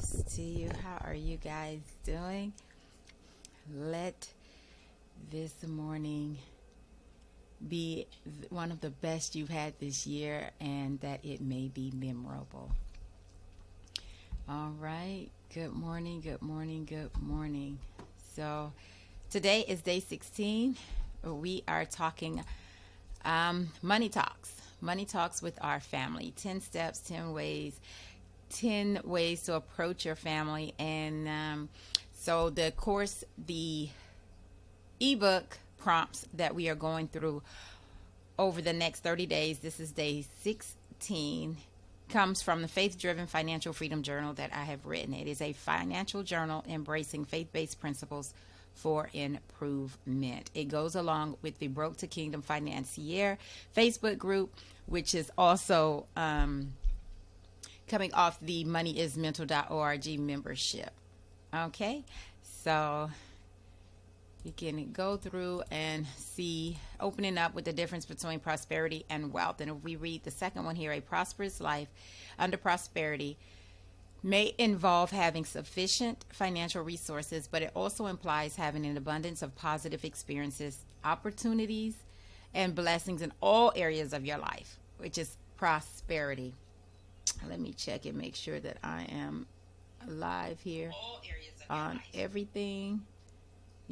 blessings to you. How are you guys doing? Let this morning be one of the best you've had this year, and that it may be memorable. All right. Good morning. Good morning. Good morning. So today is day 16. We are talking money talks. Money talks with our family. 10 steps, 10 ways to approach your family. And so the course, the ebook prompts that we are going through over the next 30 days, this is day 16, comes from the Faith Driven Financial Freedom Journal that I have written. It is a financial journal embracing faith-based principles for improvement. It goes along with the Broke to Kingdom Financier Facebook group, which is also coming off the moneyismental.org membership. Okay, so you can go through and see, opening up with the difference between prosperity and wealth. And if we read the second one here, a prosperous life under prosperity may involve having sufficient financial resources, but it also implies having an abundance of positive experiences, opportunities, and blessings in all areas of your life, which is prosperity. Let me check and make sure that I am live here on everything.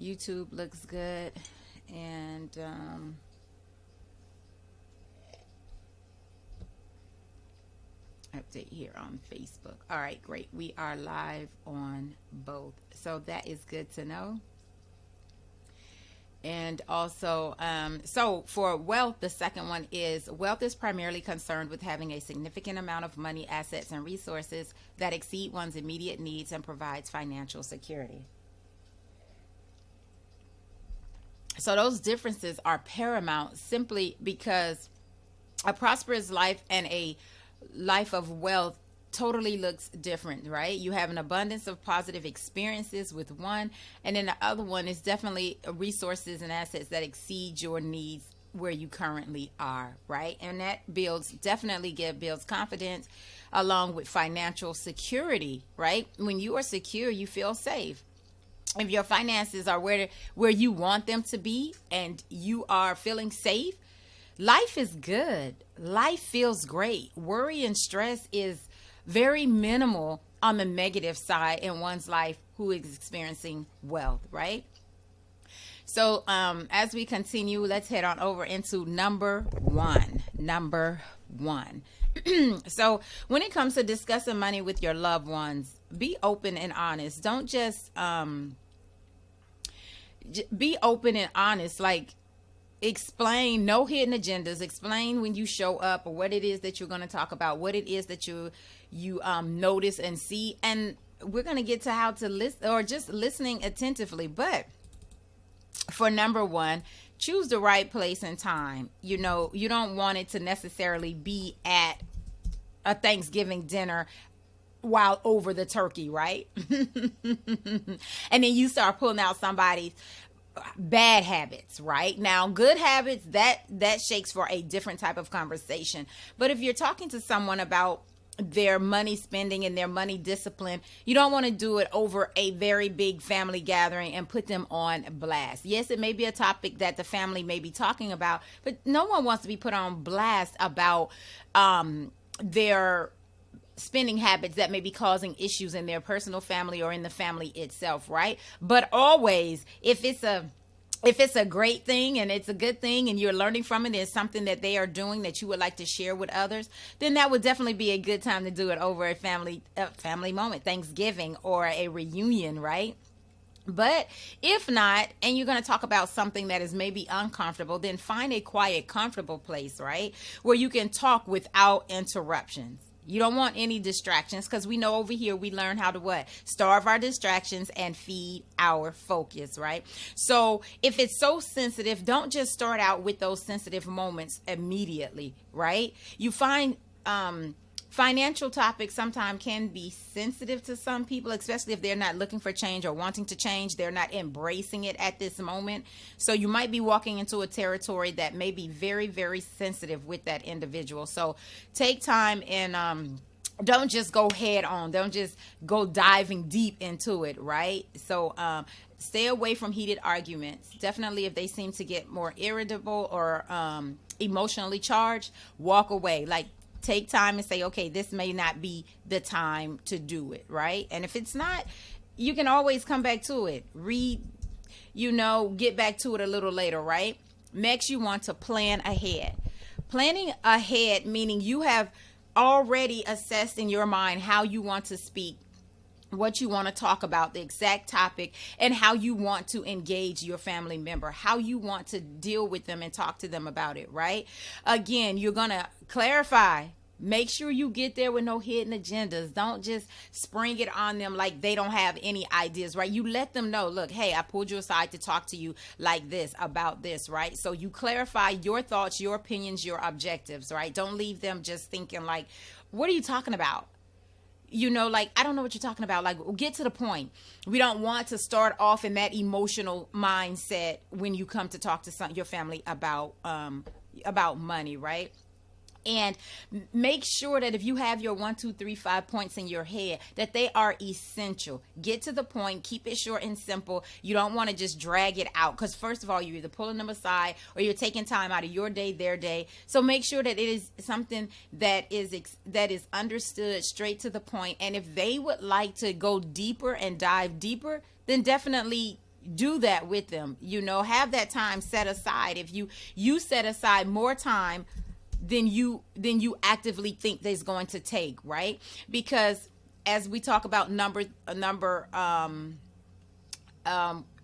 YouTube looks good, and update here on Facebook. All right, great. We are live on both, so that is good to know. And also, so for wealth, the second one is wealth is primarily concerned with having a significant amount of money, assets, and resources that exceed one's immediate needs and provides financial security. So those differences are paramount simply because a prosperous life and a life of wealth totally looks different, right? You have an abundance of positive experiences with one, and then the other one is definitely resources and assets that exceed your needs where you currently are, right? And that builds confidence along with financial security, right? When you are secure, you feel safe. If your finances are where you want them to be and you are feeling safe, life is good. Life feels great. Worry and stress is very minimal on the negative side in one's life who is experiencing wealth, right? So as we continue, let's head on over into number one. So when it comes to discussing money with your loved ones, be open and honest. Don't just be open and honest. Like, explain, no hidden agendas. Explain when you show up or what it is that you're going to talk about, what it is that you notice and see. And we're going to get to how to listen, or just listening attentively. But for number one, choose the right place and time. You know, you don't want it to necessarily be at a Thanksgiving dinner while over the turkey, right? And then you start pulling out somebody's bad habits, right? Now, good habits, that shakes for a different type of conversation. But if you're talking to someone about their money spending and their money discipline, you don't want to do it over a very big family gathering and put them on blast. Yes, it may be a topic that the family may be talking about, but no one wants to be put on blast about their spending habits that may be causing issues in their personal family or in the family itself, right? But always, if it's a great thing and it's a good thing and you're learning from it, it's something that they are doing that you would like to share with others, then that would definitely be a good time to do it over a family moment, Thanksgiving or a reunion, right? But if not, and you're going to talk about something that is maybe uncomfortable, then find a quiet, comfortable place, right? Where you can talk without interruptions. You don't want any distractions, because we know over here we learn how to what? Starve our distractions and feed our focus, right? So if it's so sensitive, don't just start out with those sensitive moments immediately, right? You find financial topics sometimes can be sensitive to some people, especially if they're not looking for change or wanting to change. They're not embracing it at this moment. So you might be walking into a territory that may be very, very sensitive with that individual. So take time and don't just go head on. Don't just go diving deep into it, right? So stay away from heated arguments. Definitely, if they seem to get more irritable or emotionally charged, walk away. Like, take time and say, okay, this may not be the time to do it, right? And if it's not, you can always come back to it. Get back to it a little later, right? Next, you want to plan ahead. Planning ahead, meaning you have already assessed in your mind how you want to speak, what you want to talk about, the exact topic, and how you want to engage your family member, how you want to deal with them and talk to them about it, right? Again, you're going to clarify. Make sure you get there with no hidden agendas. Don't just spring it on them like they don't have any ideas, right? You let them know, look, hey, I pulled you aside to talk to you like this, about this, right? So you clarify your thoughts, your opinions, your objectives, right? Don't leave them just thinking like, what are you talking about? Like, I don't know what you're talking about. Like, get to the point. We don't want to start off in that emotional mindset when you come to talk to your family about money, right? And make sure that if you have your 1, 2, 3, 5 points in your head, that they are essential. Get to the point. Keep it short and simple. You don't want to just drag it out, because first of all, you're either pulling them aside or you're taking time out of your day, their day. So make sure that it is something that is understood, straight to the point. And if they would like to go deeper and dive deeper, then definitely do that with them. Have that time set aside. If you set aside more time than you actively think there's going to take, right? Because as we talk about the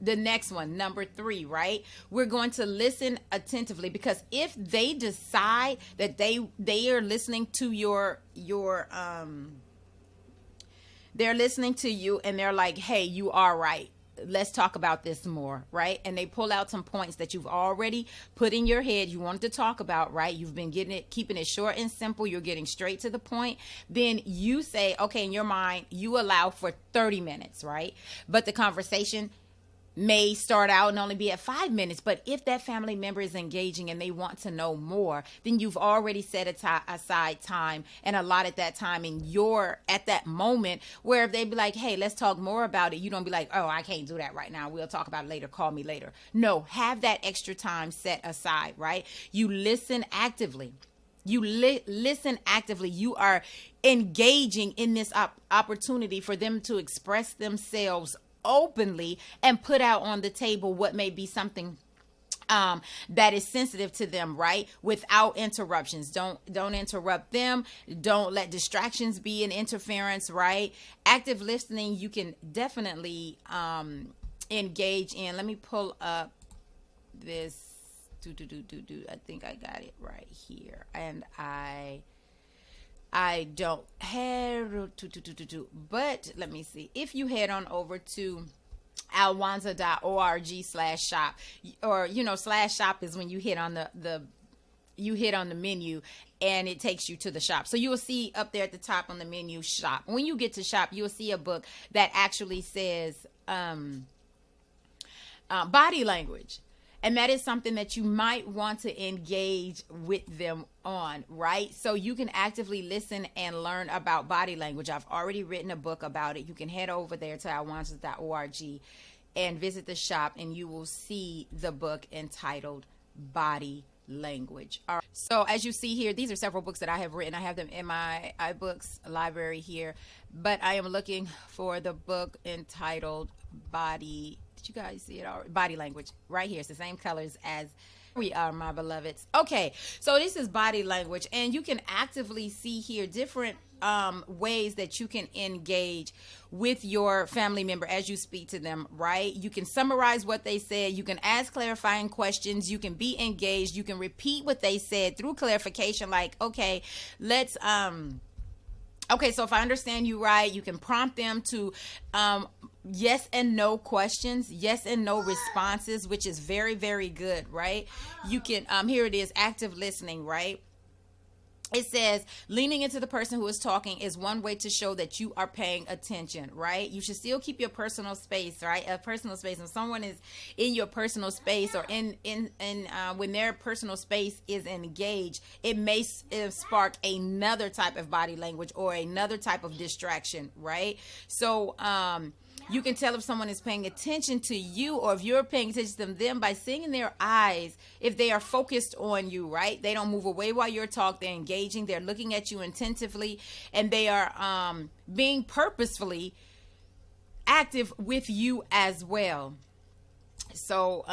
next one, number 3, right? We're going to listen attentively, because if they decide that they are listening to they're listening to you and they're like, hey, you are right, let's talk about this more, right? And they pull out some points that you've already put in your head you wanted to talk about, right? You've been keeping it short and simple. You're getting straight to the point. Then you say, okay, in your mind, you allow for 30 minutes, right? But the conversation may start out and only be at 5 minutes. But if that family member is engaging and they want to know more, then you've already set aside time and allotted that time, and you're at that moment where if they be like, hey, let's talk more about it, you don't be like, oh, I can't do that right now, we'll talk about it later, call me later. No, have that extra time set aside, right? You listen actively. Listen actively. You are engaging in this opportunity for them to express themselves openly and put out on the table what may be something that is sensitive to them, right? Without interruptions. Don't interrupt them. Don't let distractions be an interference, right? Active listening, you can definitely engage in. Let me pull up this. I think I got it right here, and I don't have but let me see. If you head on over to alwonza.org/shop, or /shop is when you hit on the menu and it takes you to the shop. So you will see up there at the top on the menu, shop. When you get to shop, you will see a book that actually says body language. And that is something that you might want to engage with them on, right? So you can actively listen and learn about body language. I've already written a book about it. You can head over there to alwonza.org and visit the shop, and you will see the book entitled Body Language. All right. So as you see here, these are several books that I have written. I have them in my iBooks library here, but I am looking for the book entitled Body. Did you guys see it already? Body Language, right here. It's the same colors as we are, my beloveds. Okay, so this is Body Language, and you can actively see here different ways that you can engage with your family member as you speak to them, right? You can summarize what they said. You can ask clarifying questions. You can be engaged. You can repeat what they said through clarification, like, okay, let's okay, so if I understand you right, you can prompt them to yes and no questions, yes and no responses, which is very, very good, right? You can, here it is, active listening, right? it says leaning into the person who is talking is one way to show that you are paying attention, right? You should still keep your personal space, right? A personal space. When someone is in your personal space, or when their personal space is engaged, it may spark another type of body language or another type of distraction, right? So you can tell if someone is paying attention to you, or if you're paying attention to them by seeing in their eyes if they are focused on you, right? They don't move away while you're talking. They're engaging. They're looking at you attentively, and they are being purposefully active with you as well. So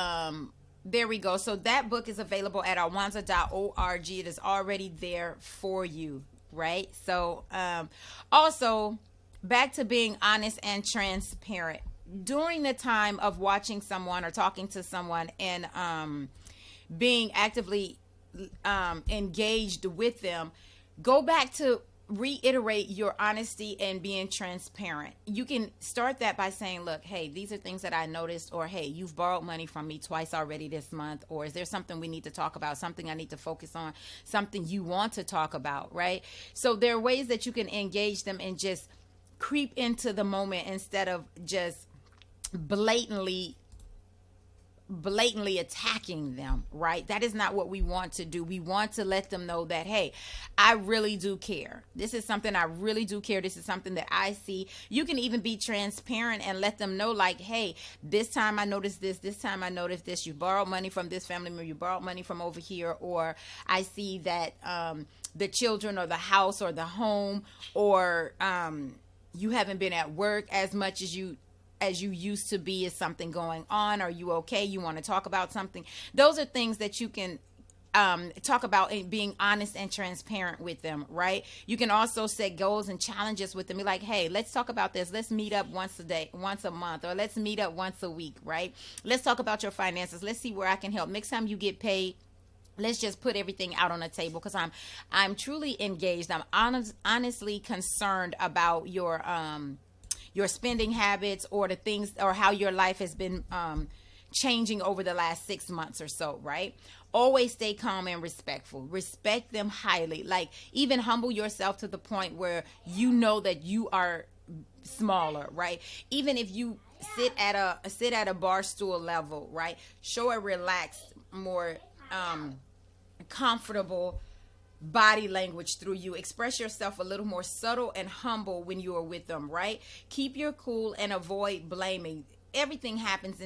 there we go. So that book is available at alwonza.org. It is already there for you, right? So also, back to being honest and transparent. During the time of watching someone or talking to someone and being actively engaged with them, go back to reiterate your honesty and being transparent. You can start that by saying, look, hey, these are things that I noticed, or hey, you've borrowed money from me twice already this month, or is there something we need to talk about, something I need to focus on, something you want to talk about, right? So there are ways that you can engage them and just creep into the moment instead of just blatantly attacking them, right? That is not what we want to do. We want to let them know that, hey, I really do care. This is something I really do care. This is something that I see. You can even be transparent and let them know, like, hey, this time I noticed this time I noticed this. You borrowed money from this family member, you borrowed money from over here, or I see that the children or the house or the home, or you haven't been at work as much as you used to be. Is something going on? Are you okay? You want to talk about something? Those are things that you can talk about, and being honest and transparent with them, right? You can also set goals and challenges with them. Be like, hey, let's talk about this. Let's meet up once a month, or let's meet up once a week, right? Let's talk about your finances. Let's see where I can help. Next time you get paid, let's just put everything out on the table, because I'm truly engaged. I'm honestly concerned about your spending habits, or the things, or how your life has been changing over the last 6 months or so, right? Always stay calm and respectful. Respect them highly. Like, even humble yourself to the point where you know that you are smaller, right? Even if you sit at a bar stool level, right? Show a relaxed, more comfortable body language through you. Express yourself a little more subtle and humble when you are with them, right? Keep your cool and avoid blaming. Everything happens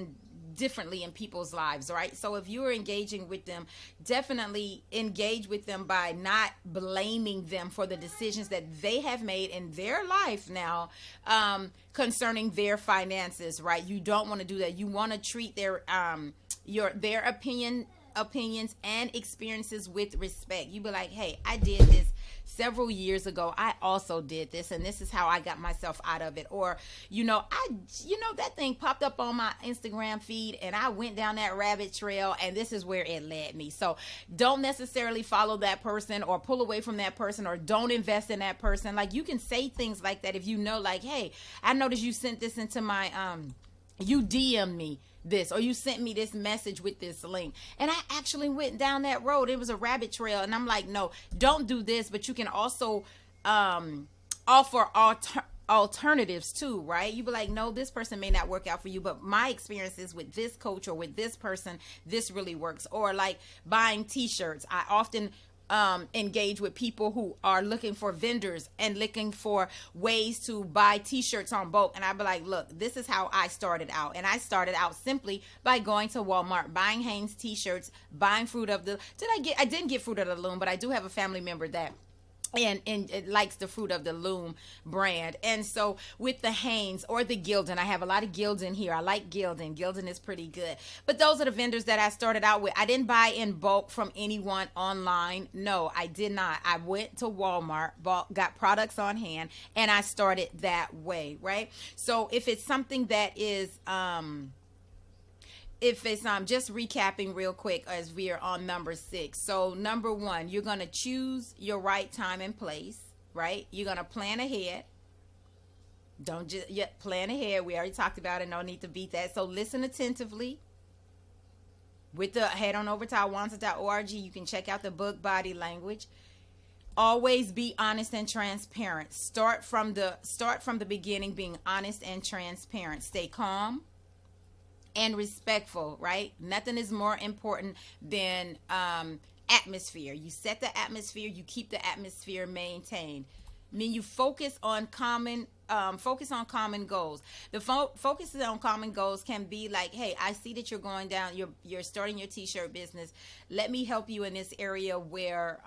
differently in people's lives, right? So if you are engaging with them, definitely engage with them by not blaming them for the decisions that they have made in their life now, concerning their finances, right? You don't want to do that. You want to treat their opinions and experiences with respect. You be like, hey, I did this several years ago. I also did this, and this is how I got myself out of it. Or, that thing popped up on my Instagram feed, and I went down that rabbit trail, and this is where it led me. So don't necessarily follow that person, or pull away from that person, or don't invest in that person. Like, you can say things like that if you know, like, hey, I noticed you sent this into my you DM me this, or you sent me this message with this link, and I actually went down that road. It was a rabbit trail, and I'm like, no, don't do this. But you can also offer alternatives too, right? You be like, no, this person may not work out for you, but my experiences with this coach or with this person, this really works. Or like buying t-shirts. I often engage with people who are looking for vendors and looking for ways to buy t-shirts on bulk. And I'd be like, look, this is how I started out. And I started out simply by going to Walmart, buying Hanes t-shirts, buying I didn't get Fruit of the Loom, but I do have a family member that and it likes the Fruit of the Loom brand. And so with the Hanes or the Gildan, I have a lot of Gildan here. I like Gildan. Gildan is pretty good. But those are the vendors that I started out with. I didn't buy in bulk from anyone online. No, I did not. I went to Walmart, got products on hand, and I started that way, right? So if it's something that is just recapping real quick as we are on number 6. So number 1, you're going to choose your right time and place, right? You're going to plan ahead. Don't just plan ahead. We already talked about it. No need to beat that. So listen attentively. Head on over to alwonza.org. You can check out the book Body Language. Always be honest and transparent. Start from the beginning, being honest and transparent. Stay calm and respectful, right? Nothing is more important than atmosphere. You set the atmosphere, you keep the atmosphere maintained. I mean, you focus on common goals. The focus on common goals can be like, hey, I see that you're going down, you're starting your t-shirt business. Let me help you in this area where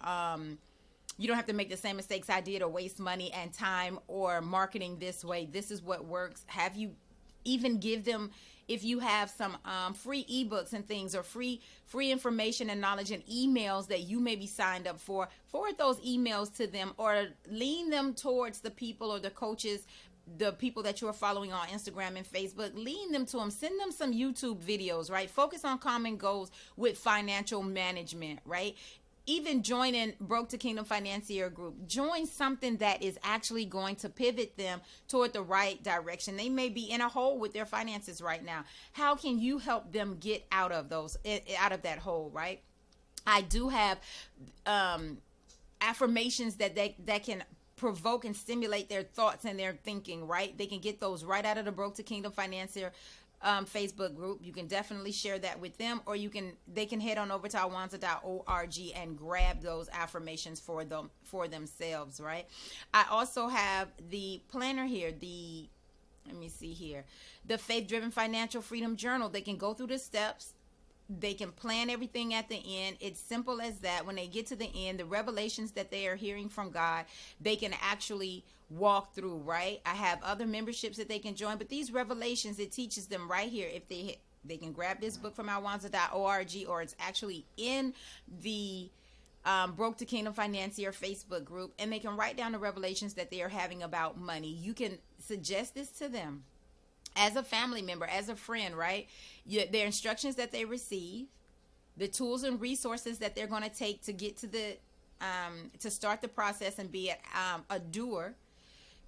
you don't have to make the same mistakes I did or waste money and time or marketing this way. This is what works. Have you even give them, if you have some free ebooks and things, or free information and knowledge and emails that you may be signed up for, forward those emails to them, or lean them towards the people or the coaches, the people that you are following on Instagram and Facebook. Lean them to them. Send them some YouTube videos, right? Focus on common goals with financial management, right? Even joining Broke to Kingdom Financier group. Join something that is actually going to pivot them toward the right direction. They may be in a hole with their finances right now. How can you help them get out of that hole, right? I do have affirmations that can provoke and stimulate their thoughts and their thinking, right? They can get those right out of the Broke to Kingdom Financier Facebook group. You can definitely share that with them, or they can head on over to alwonza.org and grab those affirmations for themselves, right? I also have the planner here, the Faith Driven Financial Freedom Journal. They can go through the steps. They can plan everything at the end. It's simple as that. When they get to the end, the revelations that they are hearing from God, they can actually walk through, right? I have other memberships that they can join, but these revelations, it teaches them right here. If they can grab this book from alwonza.org, or it's actually in the Broke to Kingdom Financier Facebook group, and they can write down the revelations that they are having about money. You can suggest this to them as a family member, as a friend, right? Their instructions that they receive, the tools and resources that they're going to take to get to to start the process and be a doer,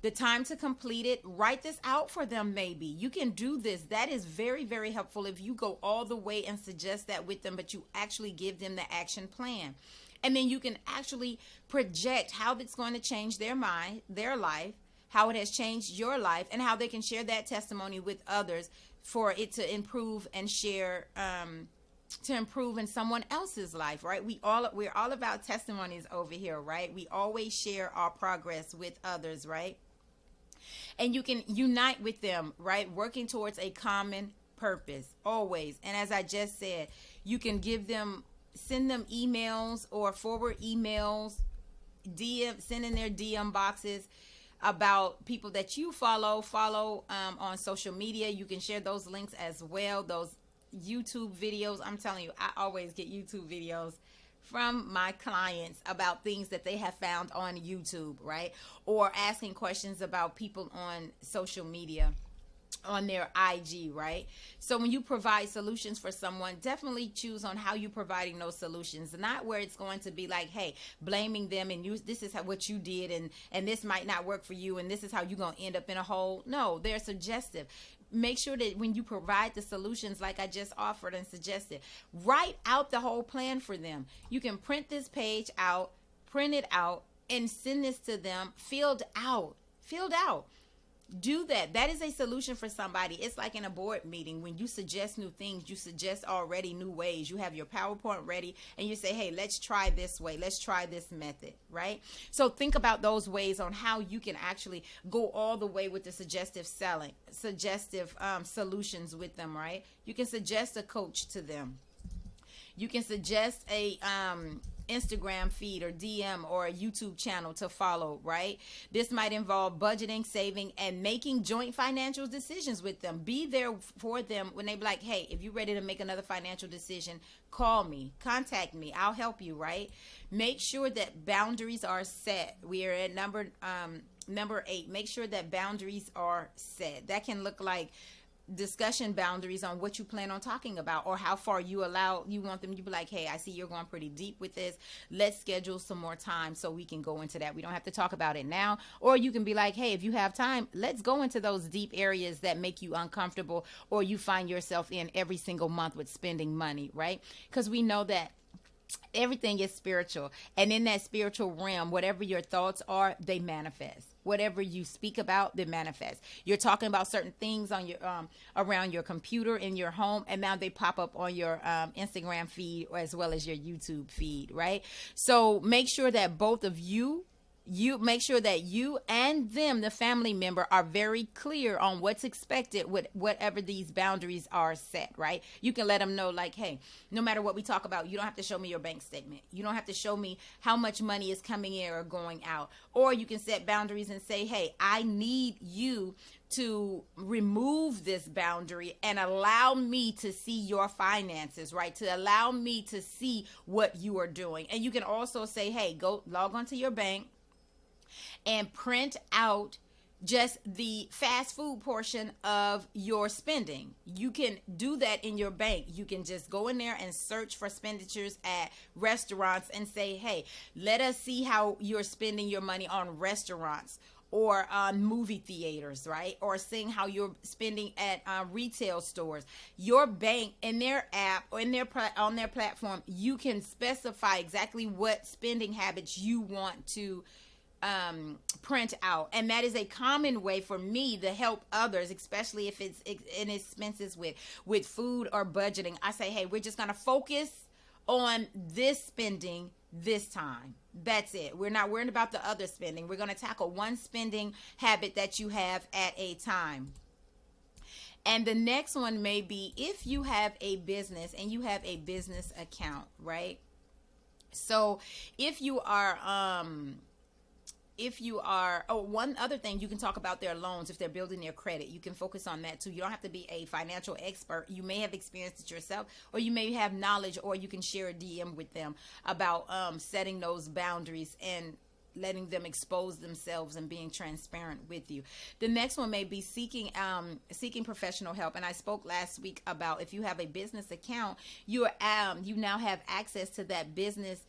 the time to complete it. Write this out for them. Maybe you can do this. That is very, very helpful if you go all the way and suggest that with them, but you actually give them the action plan. And then you can actually project how it's going to change their mind, their life, how it has changed your life, and how they can share that testimony with others for it to improve and share, to improve in someone else's life, right? We're all about testimonies over here, right? We always share our progress with others, right? And you can unite with them, right? Working towards a common purpose, always. And as I just said, you can send them emails or forward emails, send in their DM boxes about people that you follow on social media. You can share those links as well. Those YouTube videos, I'm telling you, I always get YouTube videos from my clients about things that they have found on YouTube, right? Or asking questions about people on social media, on their IG, right? So when you provide solutions for someone, definitely choose on how you're providing those solutions, not where it's going to be like, hey, blaming them and this is what you did and this might not work for you and this is how you're going to end up in a hole. No, they're suggestive. Make sure that when you provide the solutions like I just offered and suggested, write out the whole plan for them. You can print this page out, print it out, and send this to them filled out. Do that. That is a solution for somebody. It's like in a board meeting when you suggest new things, you suggest already new ways. You have your PowerPoint ready and you say, hey, let's try this way. Let's try this method, right? So think about those ways on how you can actually go all the way with the suggestive solutions with them, right? You can suggest a coach to them. You can suggest a Instagram feed or DM or a YouTube channel to follow, right? This might involve budgeting, saving, and making joint financial decisions with them. Be there for them when they be like, hey, if you're ready to make another financial decision, call me, contact me, I'll help you, right? Make sure that boundaries are set. We are at number 8. Make sure that boundaries are set. That can look like discussion boundaries on what you plan on talking about or how far you want them. You be like, hey, I see you're going pretty deep with this. Let's schedule some more time so we can go into that. We don't have to talk about it now. Or you can be like, hey, if you have time, let's go into those deep areas that make you uncomfortable or you find yourself in every single month with spending money, right? Because we know that Everything is spiritual, and in that spiritual realm, whatever your thoughts are, they manifest. Whatever you speak about, they manifest. You're talking about certain things on your around your computer in your home, and now they pop up on your Instagram feed as well as your YouTube feed, right? So make sure that both of you make sure that you and them, the family member, are very clear on what's expected with whatever these boundaries are set, right? You can let them know, like, hey, no matter what we talk about, you don't have to show me your bank statement. You don't have to show me how much money is coming in or going out. Or you can set boundaries and say, hey, I need you to remove this boundary and allow me to see your finances, right? To allow me to see what you are doing. And you can also say, hey, go log onto your bank and print out just the fast food portion of your spending. You can do that in your bank. You can just go in there and search for expenditures at restaurants and say, hey, let us see how you're spending your money on restaurants or on movie theaters, right? Or seeing how you're spending at retail stores. Your bank in their app or in their on their platform, you can specify exactly what spending habits you want to print out. And that is a common way for me to help others, especially if it's in expenses with food or budgeting. I say, hey, we're just going to focus on this spending this time. That's it. We're not worrying about the other spending. We're going to tackle one spending habit that you have at a time. And the next one may be if you have a business and you have a business account, right? So if you are one other thing, you can talk about their loans. If they're building their credit, you can focus on that too. You don't have to be a financial expert. You may have experienced it yourself, or you may have knowledge, or you can share a DM with them about setting those boundaries and letting them expose themselves and being transparent with you. The next one may be seeking professional help. And I spoke last week about if you have a business account, you now have access to that business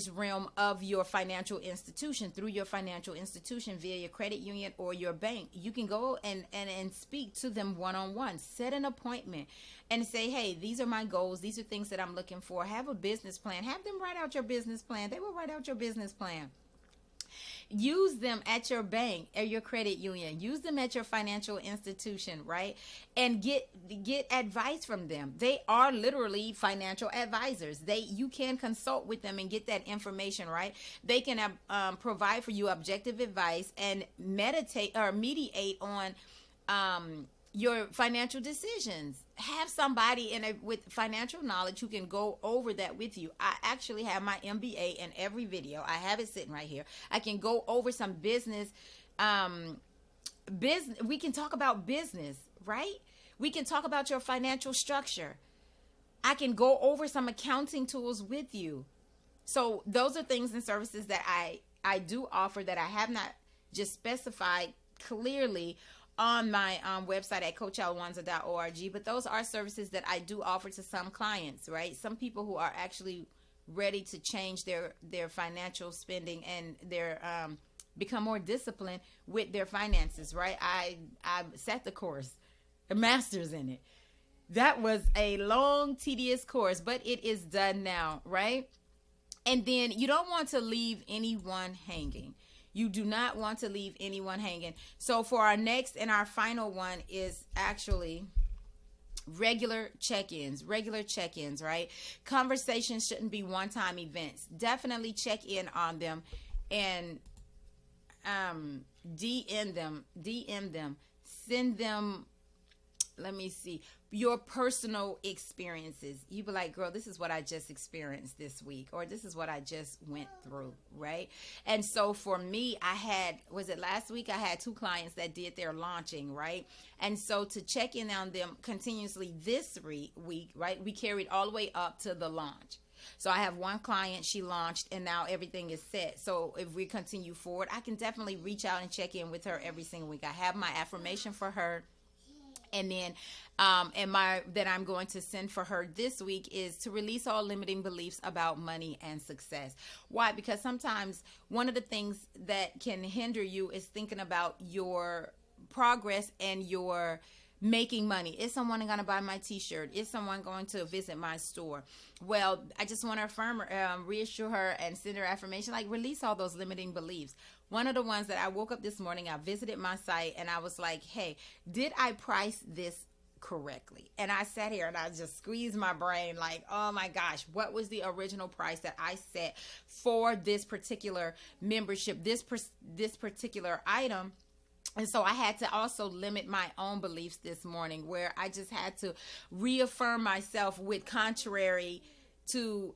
realm of your financial institution. Through your financial institution via your credit union or your bank, you can go and speak to them one-on-one. Set an appointment and say, hey, these are my goals, these are things that I'm looking for. Have a business plan. Have them write out your business plan. They will write out your business plan. Use them at your bank or your credit union. Use them at your financial institution, right? And get advice from them. They are literally financial advisors. You can consult with them and get that information, right? They can provide for you objective advice and mediate on your financial decisions. Have somebody with financial knowledge who can go over that with you. I actually have my MBA in every video. I have it sitting right here. I can go over some business. We can talk about business, right? We can talk about your financial structure. I can go over some accounting tools with you. So those are things and services that I do offer that I have not just specified clearly on my website at coachalwonza.org, but those are services that I do offer to some clients, right? Some people who are actually ready to change their financial spending and their become more disciplined with their finances, right? I sat the course, a master's in it. That was a long, tedious course, but it is done now, right? And then you don't want to leave anyone hanging. You do not want to leave anyone hanging. So for our next and our final one is actually regular check-ins, right? Conversations shouldn't be one-time events. Definitely check in on them and DM them, send them, let me see, your personal experiences. You be like, girl, this is what I just experienced this week, or this is what I just went through, right? And so for me, was it last week? I had 2 clients that did their launching, right? And so to check in on them continuously this week, right, we carried all the way up to the launch. So I have one client, she launched, and now everything is set. So if we continue forward, I can definitely reach out and check in with her every single week. I have my affirmation for her. And then that I'm going to send for her this week is to release all limiting beliefs about money and success. Why? Because sometimes one of the things that can hinder you is thinking about your progress and your making money? Is someone going to buy my t-shirt? Is someone going to visit my store? Well, I just want to affirm her, reassure her and send her affirmation, like release all those limiting beliefs. One of the ones that I woke up this morning, I visited my site and I was like, hey, did I price this correctly? And I sat here and I just squeezed my brain like, oh my gosh, what was the original price that I set for this particular membership, this particular item? And so I had to also limit my own beliefs this morning, where I just had to reaffirm myself with contrary to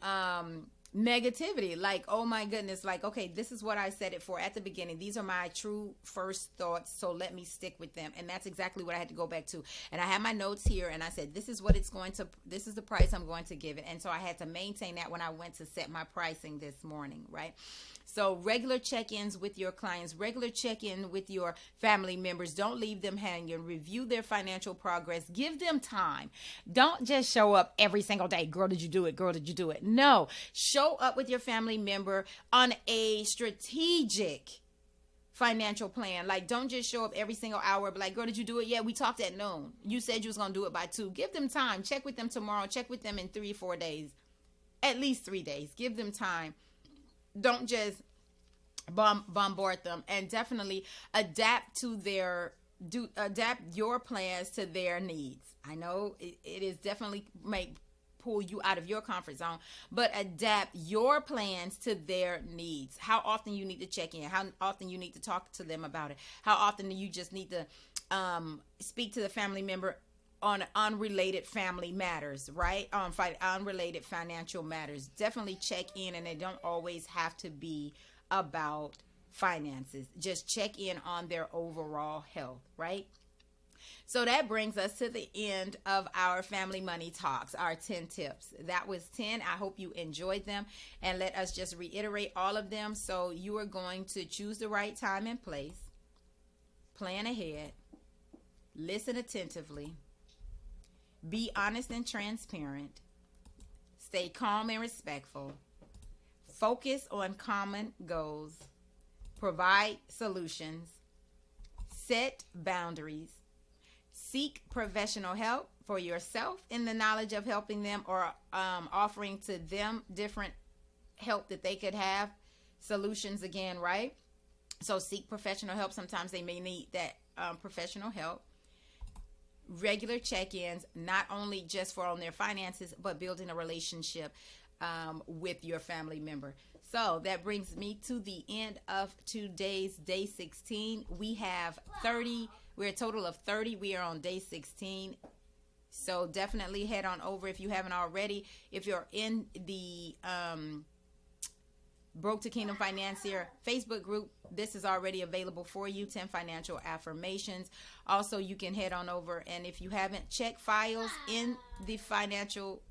negativity. Like, oh my goodness, like, okay, this is what I said it for at the beginning. These are my true first thoughts, so let me stick with them. And that's exactly what I had to go back to. And I had my notes here and I said, this is the price I'm going to give it. And so I had to maintain that when I went to set my pricing this morning, right? So regular check-ins with your clients, regular check-in with your family members. Don't leave them hanging. Review their financial progress. Give them time. Don't just show up every single day. Girl, did you do it? Girl, did you do it? No. Show up with your family member on a strategic financial plan. Like, don't just show up every single hour, but like, girl, did you do it? Yeah, we talked at noon. You said you was going to do it by 2. Give them time. Check with them tomorrow. Check with them in 3-4 days. At least 3 days. Give them time. Don't just bombard them, and definitely adapt your plans to their needs. I know it is definitely may pull you out of your comfort zone, but adapt your plans to their needs. How often you need to check in, how often you need to talk to them about it, how often you just need to speak to the family member on unrelated family matters, right? Unrelated financial matters. Definitely check in, and they don't always have to be about finances. Just check in on their overall health, right? So that brings us to the end of our family money talks, our 10 tips. That was 10. I hope you enjoyed them, and let us just reiterate all of them. So you are going to choose the right time and place, plan ahead, listen attentively, be honest and transparent, stay calm and respectful, focus on common goals, provide solutions, set boundaries, seek professional help for yourself in the knowledge of helping them, or offering to them different help that they could have, solutions again, right? So seek professional help. Sometimes they may need that professional help. Regular check-ins, not only just for on their finances, but building a relationship with your family member. So that brings me to the end of today's day 16. We have 30. We're a total of 30. We are on day 16. So definitely head on over if you haven't already. If you're in the Broke to Kingdom Financier Facebook group, this is already available for you, 10 financial affirmations. Also, you can head on over, and if you haven't, check files in the financial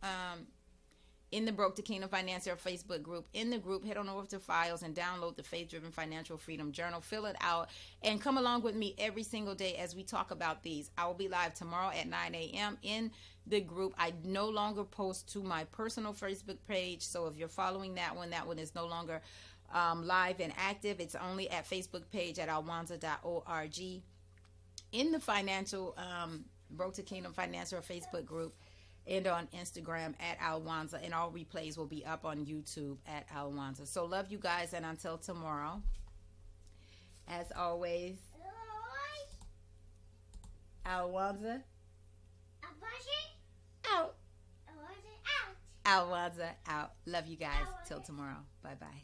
in the Broke to Kingdom Financier Facebook group. In the group, head on over to files and download the Faith Driven Financial Freedom Journal. Fill it out and come along with me every single day as we talk about these. I will be live tomorrow at 9 a.m. in the group. I no longer post to my personal Facebook page, so if you're following that one is no longer live and active. It's only at Facebook page at alwonza.org. In the financial Broke to Kingdom Financial Facebook group, and on Instagram at Alwonza, and all replays will be up on YouTube at Alwonza. So love you guys, and until tomorrow, as always, Alwonza out. Alwonza out. Love you guys. Till tomorrow. Bye bye.